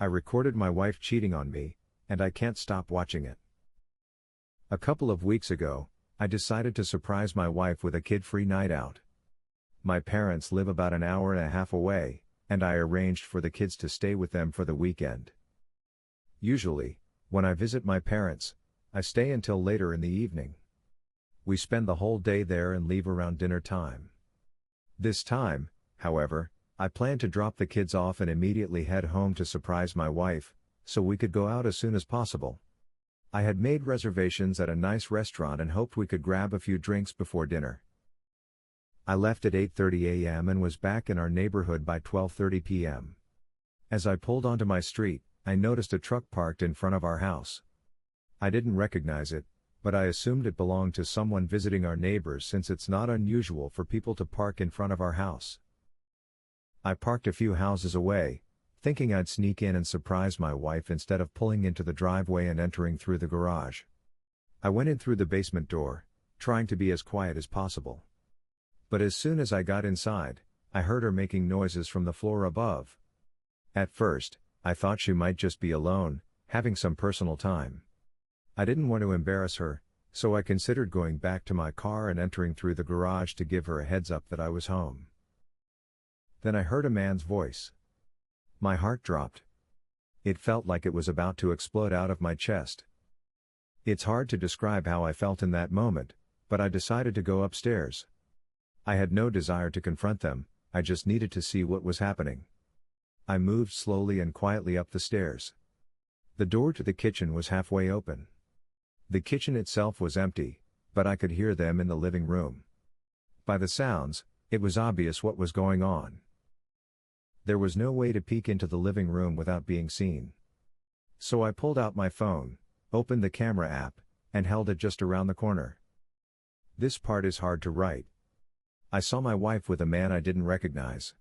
I recorded my wife cheating on me, and I can't stop watching it. A couple of weeks ago, I decided to surprise my wife with a kid-free night out. My parents live about an hour and a half away, and I arranged for the kids to stay with them for the weekend. Usually, when I visit my parents, I stay until later in the evening. We spend the whole day there and leave around dinner time. This time, however, I plan to drop the kids off and immediately head home to surprise my wife, so we could go out as soon as possible. I had made reservations at a nice restaurant and hoped we could grab a few drinks before dinner. I left at 8:30 a.m. and was back in our neighborhood by 12:30 p.m. As I pulled onto my street, I noticed a truck parked in front of our house. I didn't recognize it, but I assumed it belonged to someone visiting our neighbors since it's not unusual for people to park in front of our house. I parked a few houses away, thinking I'd sneak in and surprise my wife instead of pulling into the driveway and entering through the garage. I went in through the basement door, trying to be as quiet as possible. But as soon as I got inside, I heard her making noises from the floor above. At first, I thought she might just be alone, having some personal time. I didn't want to embarrass her, so I considered going back to my car and entering through the garage to give her a heads up that I was home. Then I heard a man's voice. My heart dropped. It felt like it was about to explode out of my chest. It's hard to describe how I felt in that moment, but I decided to go upstairs. I had no desire to confront them, I just needed to see what was happening. I moved slowly and quietly up the stairs. The door to the kitchen was halfway open. The kitchen itself was empty, but I could hear them in the living room. By the sounds, it was obvious what was going on. There was no way to peek into the living room without being seen. So I pulled out my phone, opened the camera app, and held it just around the corner. This part is hard to write. I saw my wife with a man I didn't recognize.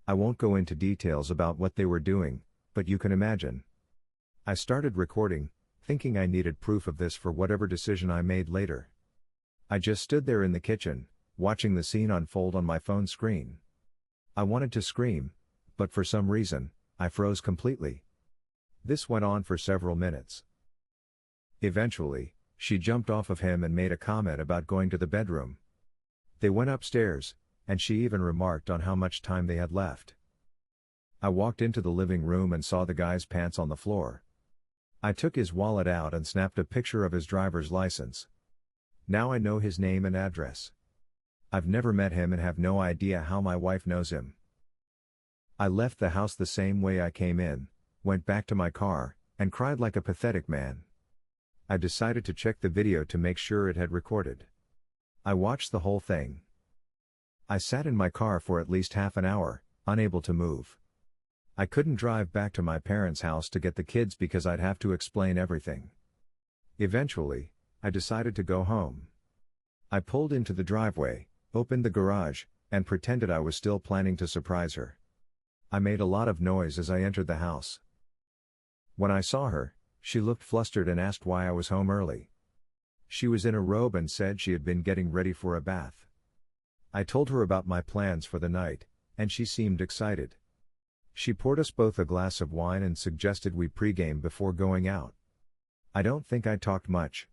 I won't go into details about what they were doing, but you can imagine. I started recording, thinking I needed proof of this for whatever decision I made later. I just stood there in the kitchen, watching the scene unfold on my phone screen. I wanted to scream, but for some reason, I froze completely. This went on for several minutes. Eventually, she jumped off of him and made a comment about going to the bedroom. They went upstairs, and she even remarked on how much time they had left. I walked into the living room and saw the guy's pants on the floor. I took his wallet out and snapped a picture of his driver's license. Now I know his name and address. I've never met him and have no idea how my wife knows him. I left the house the same way I came in, went back to my car, and cried like a pathetic man. I decided to check the video to make sure it had recorded. I watched the whole thing. I sat in my car for at least half an hour, unable to move. I couldn't drive back to my parents' house to get the kids because I'd have to explain everything. Eventually, I decided to go home. I pulled into the driveway, opened the garage, and pretended I was still planning to surprise her. I made a lot of noise as I entered the house. When I saw her, she looked flustered and asked why I was home early. She was in a robe and said she had been getting ready for a bath. I told her about my plans for the night, and she seemed excited. She poured us both a glass of wine and suggested we pregame before going out. I don't think I talked much.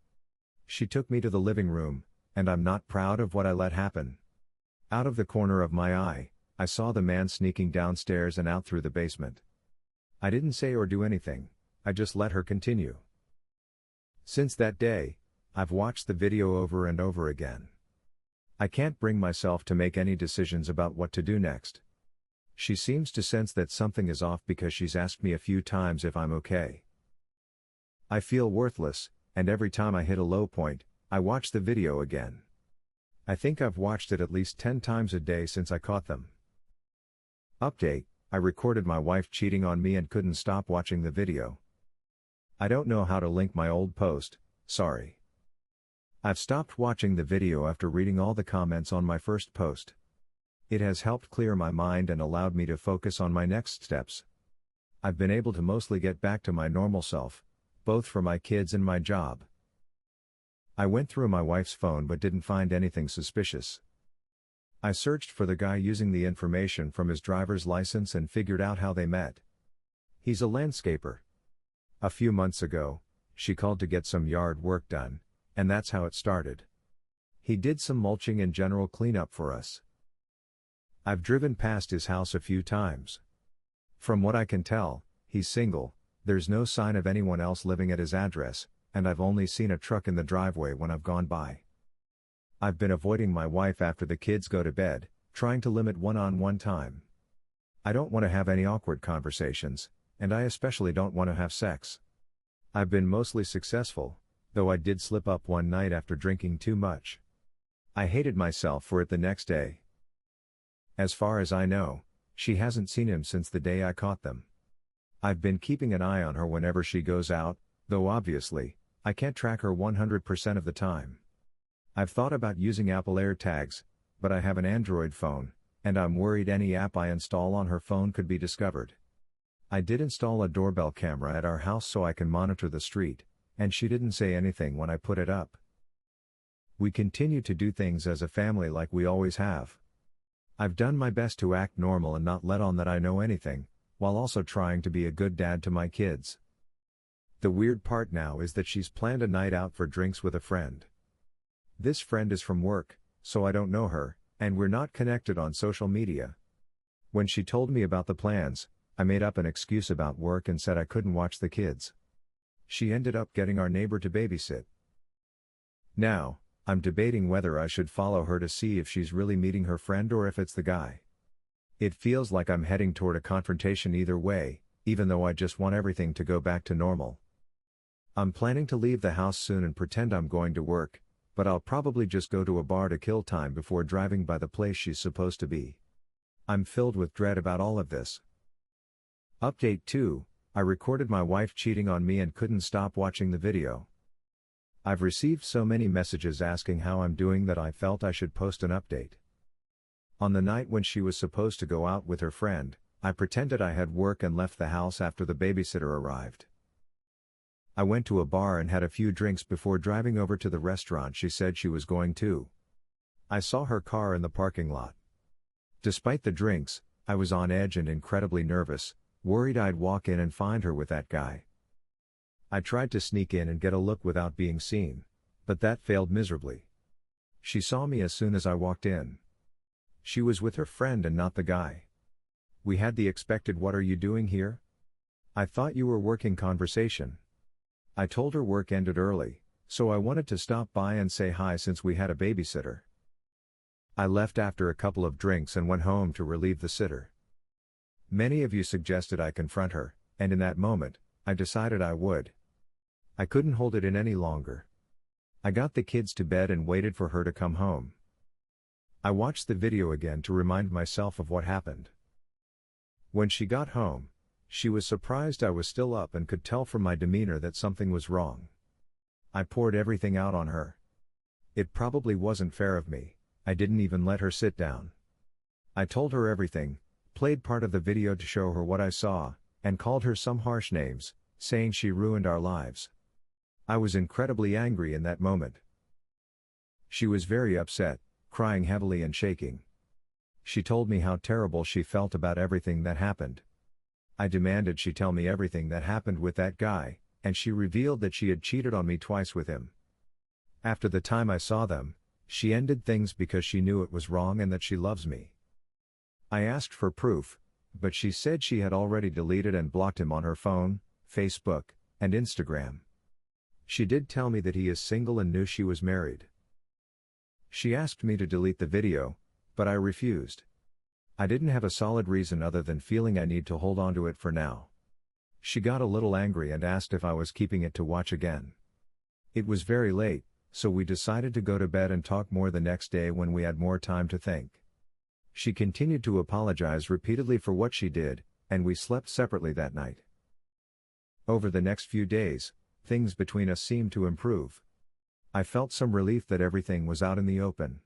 She took me to the living room, and I'm not proud of what I let happen. Out of the corner of my eye, I saw the man sneaking downstairs and out through the basement. I didn't say or do anything, I just let her continue. Since that day, I've watched the video over and over again. I can't bring myself to make any decisions about what to do next. She seems to sense that something is off because she's asked me a few times if I'm okay. I feel worthless, and every time I hit a low point, I watch the video again. I think I've watched it at least 10 times a day since I caught them. Update: I recorded my wife cheating on me and couldn't stop watching the video. I don't know how to link my old post, sorry. I've stopped watching the video after reading all the comments on my first post. It has helped clear my mind and allowed me to focus on my next steps. I've been able to mostly get back to my normal self, both for my kids and my job. I went through my wife's phone but didn't find anything suspicious. I searched for the guy using the information from his driver's license and figured out how they met. He's a landscaper. A few months ago, she called to get some yard work done, and that's how it started. He did some mulching and general cleanup for us. I've driven past his house a few times. From what I can tell, he's single, there's no sign of anyone else living at his address, and I've only seen a truck in the driveway when I've gone by. I've been avoiding my wife after the kids go to bed, trying to limit one-on-one time. I don't want to have any awkward conversations, and I especially don't want to have sex. I've been mostly successful, though I did slip up one night after drinking too much. I hated myself for it the next day. As far as I know, she hasn't seen him since the day I caught them. I've been keeping an eye on her whenever she goes out, though obviously, I can't track her 100% of the time. I've thought about using Apple AirTags, but I have an Android phone, and I'm worried any app I install on her phone could be discovered. I did install a doorbell camera at our house so I can monitor the street, and she didn't say anything when I put it up. We continue to do things as a family like we always have. I've done my best to act normal and not let on that I know anything, while also trying to be a good dad to my kids. The weird part now is that she's planned a night out for drinks with a friend. This friend is from work, so I don't know her, and we're not connected on social media. When she told me about the plans, I made up an excuse about work and said I couldn't watch the kids. She ended up getting our neighbor to babysit. Now, I'm debating whether I should follow her to see if she's really meeting her friend or if it's the guy. It feels like I'm heading toward a confrontation either way, even though I just want everything to go back to normal. I'm planning to leave the house soon and pretend I'm going to work, but I'll probably just go to a bar to kill time before driving by the place she's supposed to be. I'm filled with dread about all of this. Update 2, I recorded my wife cheating on me and couldn't stop watching the video. I've received so many messages asking how I'm doing that I felt I should post an update. On the night when she was supposed to go out with her friend, I pretended I had work and left the house after the babysitter arrived. I went to a bar and had a few drinks before driving over to the restaurant she said she was going to. I saw her car in the parking lot. Despite the drinks, I was on edge and incredibly nervous, worried I'd walk in and find her with that guy. I tried to sneak in and get a look without being seen, but that failed miserably. She saw me as soon as I walked in. She was with her friend and not the guy. We had the expected "what are you doing here? I thought you were working" conversation. I told her work ended early, so I wanted to stop by and say hi since we had a babysitter. I left after a couple of drinks and went home to relieve the sitter. Many of you suggested I confront her, and in that moment, I decided I would. I couldn't hold it in any longer. I got the kids to bed and waited for her to come home. I watched the video again to remind myself of what happened. When she got home, she was surprised I was still up and could tell from my demeanor that something was wrong. I poured everything out on her. It probably wasn't fair of me, I didn't even let her sit down. I told her everything, played part of the video to show her what I saw, and called her some harsh names, saying she ruined our lives. I was incredibly angry in that moment. She was very upset, crying heavily and shaking. She told me how terrible she felt about everything that happened. I demanded she tell me everything that happened with that guy, and she revealed that she had cheated on me twice with him. After the time I saw them, she ended things because she knew it was wrong and that she loves me. I asked for proof, but she said she had already deleted and blocked him on her phone, Facebook, and Instagram. She did tell me that he is single and knew she was married. She asked me to delete the video, but I refused. I didn't have a solid reason other than feeling I need to hold on to it for now. She got a little angry and asked if I was keeping it to watch again. It was very late, so we decided to go to bed and talk more the next day when we had more time to think. She continued to apologize repeatedly for what she did, and we slept separately that night. Over the next few days, things between us seemed to improve. I felt some relief that everything was out in the open.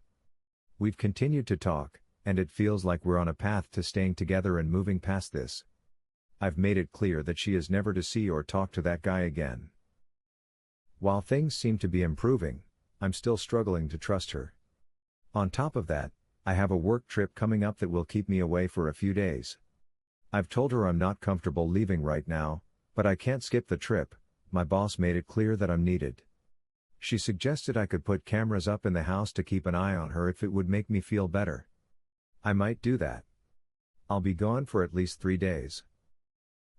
We've continued to talk, and it feels like we're on a path to staying together and moving past this. I've made it clear that she is never to see or talk to that guy again. While things seem to be improving, I'm still struggling to trust her. On top of that, I have a work trip coming up that will keep me away for a few days. I've told her I'm not comfortable leaving right now, but I can't skip the trip. My boss made it clear that I'm needed. She suggested I could put cameras up in the house to keep an eye on her if it would make me feel better. I might do that. I'll be gone for at least 3 days.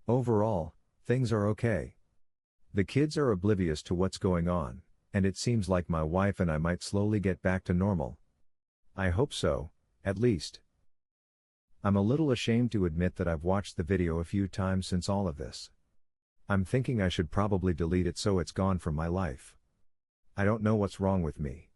Overall, things are okay. The kids are oblivious to what's going on, and it seems like my wife and I might slowly get back to normal. I hope so, at least. I'm a little ashamed to admit that I've watched the video a few times since all of this. I'm thinking I should probably delete it so it's gone from my life. I don't know what's wrong with me.